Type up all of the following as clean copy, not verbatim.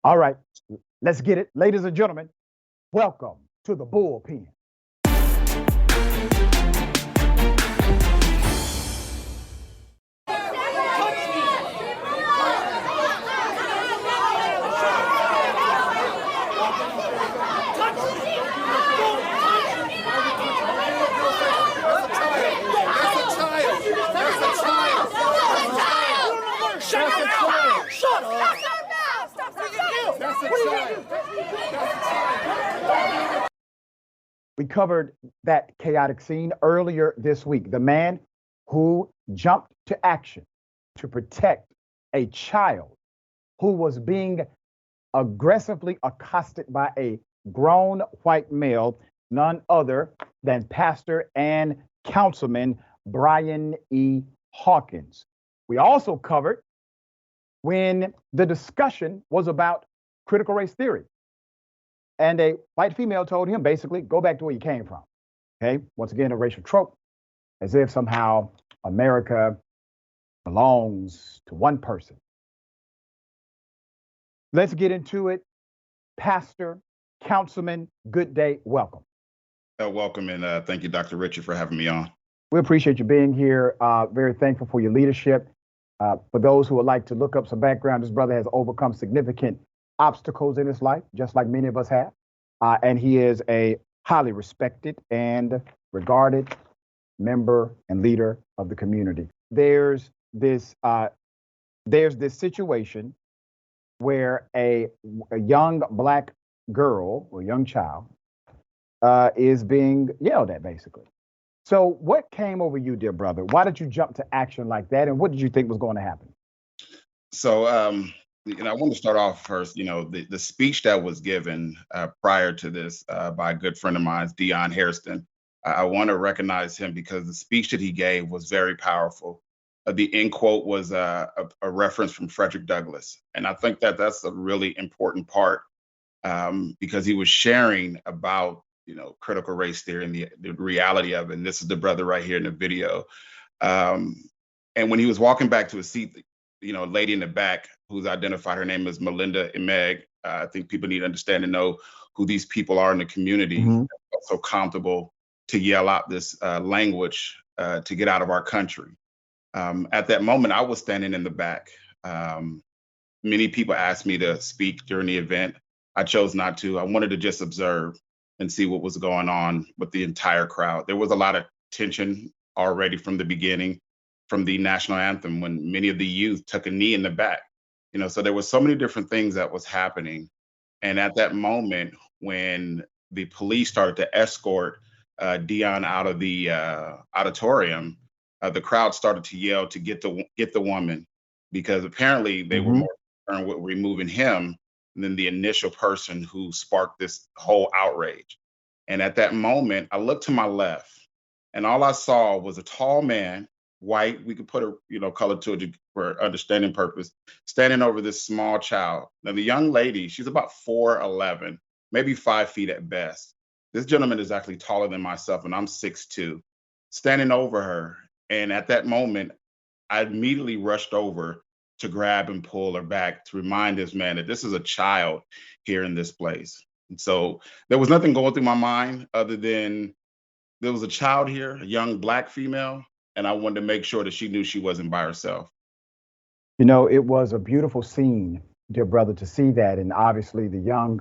All right, let's get it. Ladies and gentlemen, welcome to the Bullpen. We covered that chaotic scene earlier this week. The man who jumped to action to protect a child who was being aggressively accosted by a grown white male, none other than Pastor and Councilman Brian E. Hawkins. We also covered when the discussion was about critical race theory. And a white female told him basically, go back to where you came from. Okay, once again, a racial trope, as if somehow America belongs to one person. Let's get into it. Pastor, Councilman, good day, welcome. Welcome, and thank you, Dr. Richey, for having me on. We appreciate you being here. Very thankful for your leadership. For those who would like to look up some background, this brother has overcome significant obstacles in his life, just like many of us have. And he is a highly respected and regarded member and leader of the community. There's this situation where a young Black girl or young child is being yelled at, basically. So what came over you, dear brother? Why did you jump to action like that? And what did you think was going to happen? So, I want to start off first, the speech that was given prior to this by a good friend of mine, Dion Hairston. I want to recognize him because the speech that he gave was very powerful. The end quote was a reference from Frederick Douglass. And I think that that's a really important part because he was sharing about, critical race theory and the reality of it. And this is the brother right here in the video. And when he was walking back to his seat, a lady in the back who's identified, her name is Melinda and Meg. I think people need to understand and know who these people are in the community. Mm-hmm. So comfortable to yell out this language to get out of our country. At that moment, I was standing in the back. Many people asked me to speak during the event. I chose not to. I wanted to just observe and see what was going on with the entire crowd. There was a lot of tension already from the beginning, from the national anthem, when many of the youth took a knee in the back. So there was so many different things that was happening. And at that moment, when the police started to escort Dion out of the auditorium, the crowd started to yell to get the woman, because apparently they were more concerned with removing him than the initial person who sparked this whole outrage. And at that moment, I looked to my left, and all I saw was a tall man, white, we could put a color to it for understanding purpose, standing over this small child. Now, the young lady, she's about 4'11", maybe 5 feet at best. This gentleman is actually taller than myself, and I'm 6'2", standing over her. And at that moment, I immediately rushed over to grab and pull her back to remind this man that this is a child here in this place. And so there was nothing going through my mind other than there was a child here, a young Black female, and I wanted to make sure that she knew she wasn't by herself. It was a beautiful scene, dear brother, to see that. And obviously the young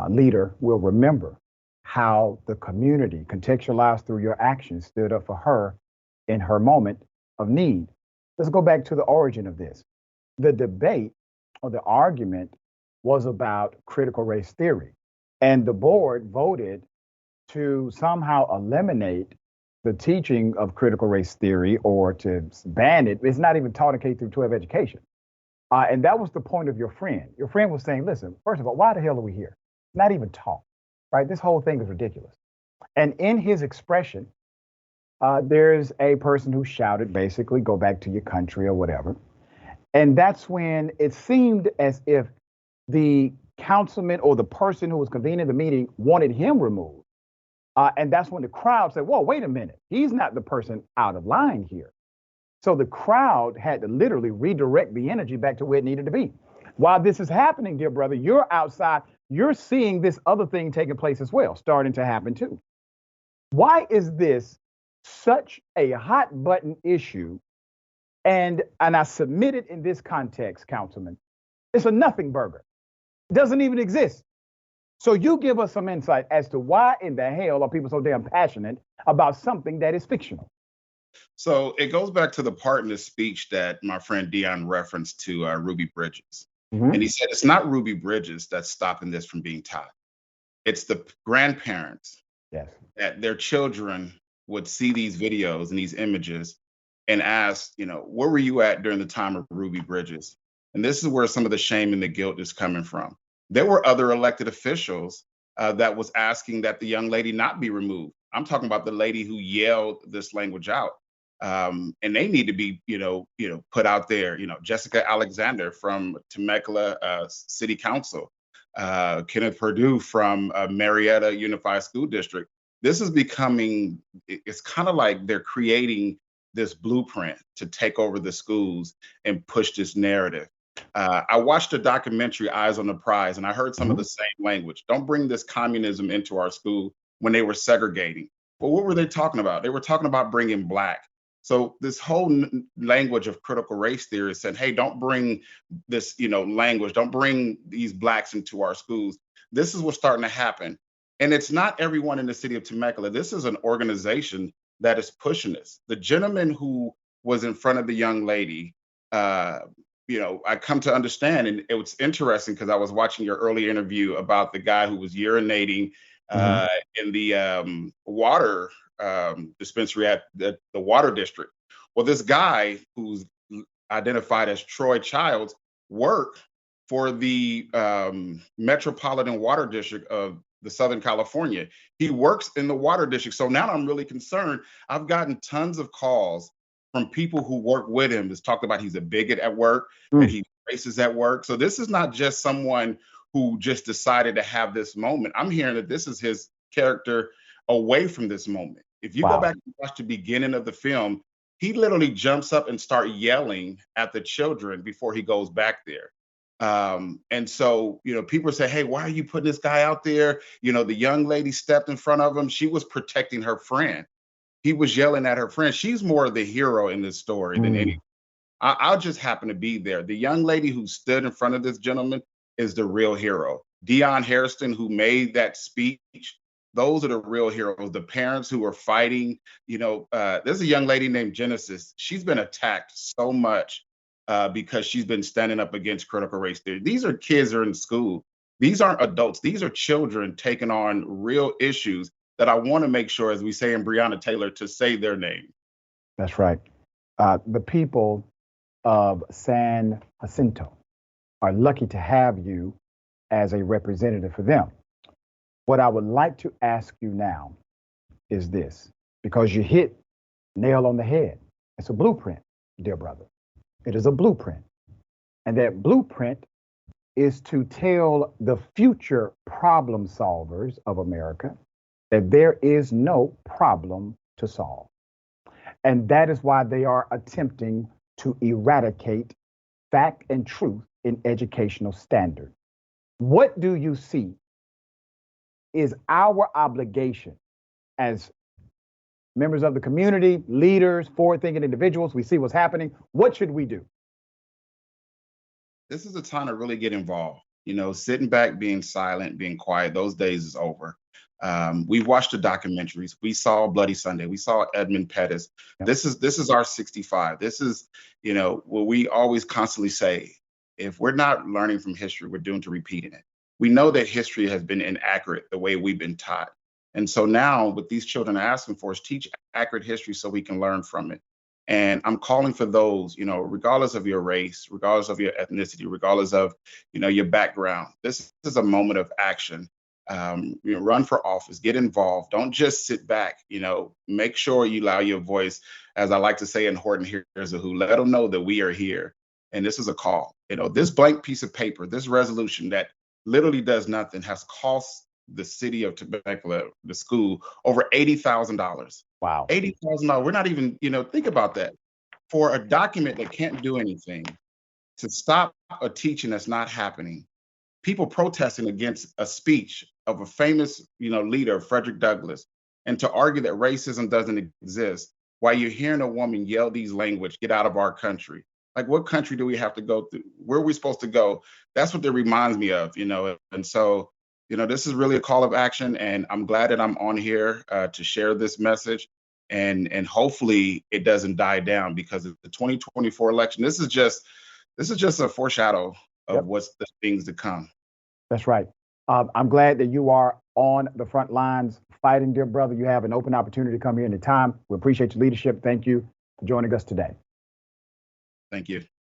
leader will remember how the community, contextualized through your actions, stood up for her in her moment of need. Let's go back to the origin of this. The debate or the argument was about critical race theory. And the board voted to somehow eliminate the teaching of critical race theory or to ban it. It's not even taught in K through 12 education. And that was the point of your friend. Your friend was saying, listen, first of all, why the hell are we here? Not even taught, right? This whole thing is ridiculous. And in his expression, there's a person who shouted, basically, go back to your country or whatever. And that's when it seemed as if the councilman or the person who was convening the meeting wanted him removed. And that's when the crowd said, whoa, wait a minute. He's not the person out of line here. So the crowd had to literally redirect the energy back to where it needed to be. While this is happening, dear brother, you're outside, you're seeing this other thing taking place as well, starting to happen too. Why is this such a hot button issue? And I submit it in this context, Councilman. It's a nothing burger. It doesn't even exist. So you give us some insight as to why in the hell are people so damn passionate about something that is fictional? So it goes back to the part in the speech that my friend Dion referenced to Ruby Bridges. And he said it's not Ruby Bridges that's stopping this from being taught. It's the grandparents Yes. that their children would see these videos and these images and ask, where were you at during the time of Ruby Bridges? And this is where some of the shame and the guilt is coming from. There were other elected officials that was asking that the young lady not be removed. I'm talking about the lady who yelled this language out. And they need to be, put out there. Jessica Alexander from Temecula City Council, Kenneth Perdue from Marietta Unified School District. This is becoming, it's kind of like they're creating this blueprint to take over the schools and push this narrative. I watched a documentary, Eyes on the Prize, and I heard some of the same language. Don't bring this communism into our school when they were segregating. Well, what were they talking about? They were talking about bringing Black. So this whole language of critical race theory said, hey, don't bring this, language, don't bring these Blacks into our schools. This is what's starting to happen. And it's not everyone in the city of Temecula. This is an organization that is pushing this. The gentleman who was in front of the young lady, I come to understand, and it was interesting because I was watching your earlier interview about the guy who was urinating in the water dispensary at the water district. Well, this guy who's identified as Troy Childs worked for the Metropolitan Water District of the Southern California. He works in the water district. So now I'm really concerned. I've gotten tons of calls from people who work with him that's talked about he's a bigot at work, that he racist at work. So this is not just someone who just decided to have this moment. I'm hearing that this is his character away from this moment. If you go back and watch the beginning of the film, he literally jumps up and start yelling at the children before he goes back there. And so, people say, hey, why are you putting this guy out there? The young lady stepped in front of him. She was protecting her friend. He was yelling at her friend. She's more the hero in this story than any. I'll just happen to be there. The young lady who stood in front of this gentleman is the real hero. Dion Hairston, who made that speech, those are the real heroes. The parents who are fighting. There's a young lady named Genesis. She's been attacked so much because she's been standing up against critical race theory. These are kids who are in school. These aren't adults. These are children taking on real issues that I want to make sure, as we say in Breonna Taylor, to say their name. That's right. The people of San Jacinto are lucky to have you as a representative for them. What I would like to ask you now is this, because you hit nail on the head. It's a blueprint, dear brother. It is a blueprint. And that blueprint is to tell the future problem solvers of America that there is no problem to solve. And that is why they are attempting to eradicate fact and truth in educational standards. What do you see is our obligation as members of the community, leaders, forward-thinking individuals? We see what's happening. What should we do? This is a time to really get involved. Sitting back, being silent, being quiet, those days is over. We've watched the documentaries. We saw Bloody Sunday. We saw Edmund Pettus. Yep. This is our 65. This is, what we always constantly say. If we're not learning from history, we're doomed to repeating it. We know that history has been inaccurate the way we've been taught. And so now what these children are asking for is teach accurate history so we can learn from it. And I'm calling for those, regardless of your race, regardless of your ethnicity, regardless of, your background. This is a moment of action. Run for office, get involved. Don't just sit back. Make sure you allow your voice, as I like to say in Horton Hears a Who, let them know that we are here. And this is a call. This blank piece of paper, this resolution that literally does nothing, has cost the city of Temecula, the school, over $80,000. Wow. $80,000. We're not even, think about that. For a document that can't do anything, to stop a teaching that's not happening. People protesting against a speech of a famous, leader, Frederick Douglass, and to argue that racism doesn't exist while you're hearing a woman yell these language, get out of our country. Like, what country do we have to go through? Where are we supposed to go? That's what that reminds me of, And so, this is really a call of action, and I'm glad that I'm on here to share this message, and hopefully it doesn't die down, because of the 2024 election. This is just a foreshadow of Yep. what's the things to come. That's right. I'm glad that you are on the front lines fighting, dear brother. You have an open opportunity to come here anytime. We appreciate your leadership. Thank you for joining us today. Thank you.